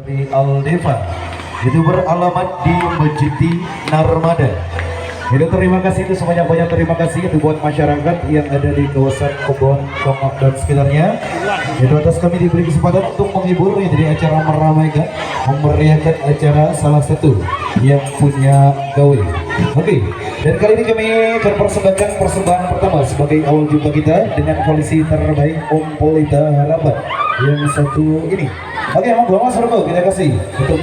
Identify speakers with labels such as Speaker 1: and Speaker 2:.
Speaker 1: Dari Aldeva itu beralamat di Mejiti Narmada. Itu terima kasih, itu sebanyak-banyak terima kasih itu buat masyarakat yang ada di kawasan Kebon Tongok dan sekitarnya. Itu atas kami diberi kesempatan untuk menghibur ya, jadi acara meramaikan, memeriahkan acara salah satu yang punya gawe. Oke, dan kali ini kami akan persembahkan persembahan pertama sebagai awal jumpa kita dengan koalisi terbaik Om Polita Harapan yang satu ini. Oke, monggo Mas Roko kita kasih untuk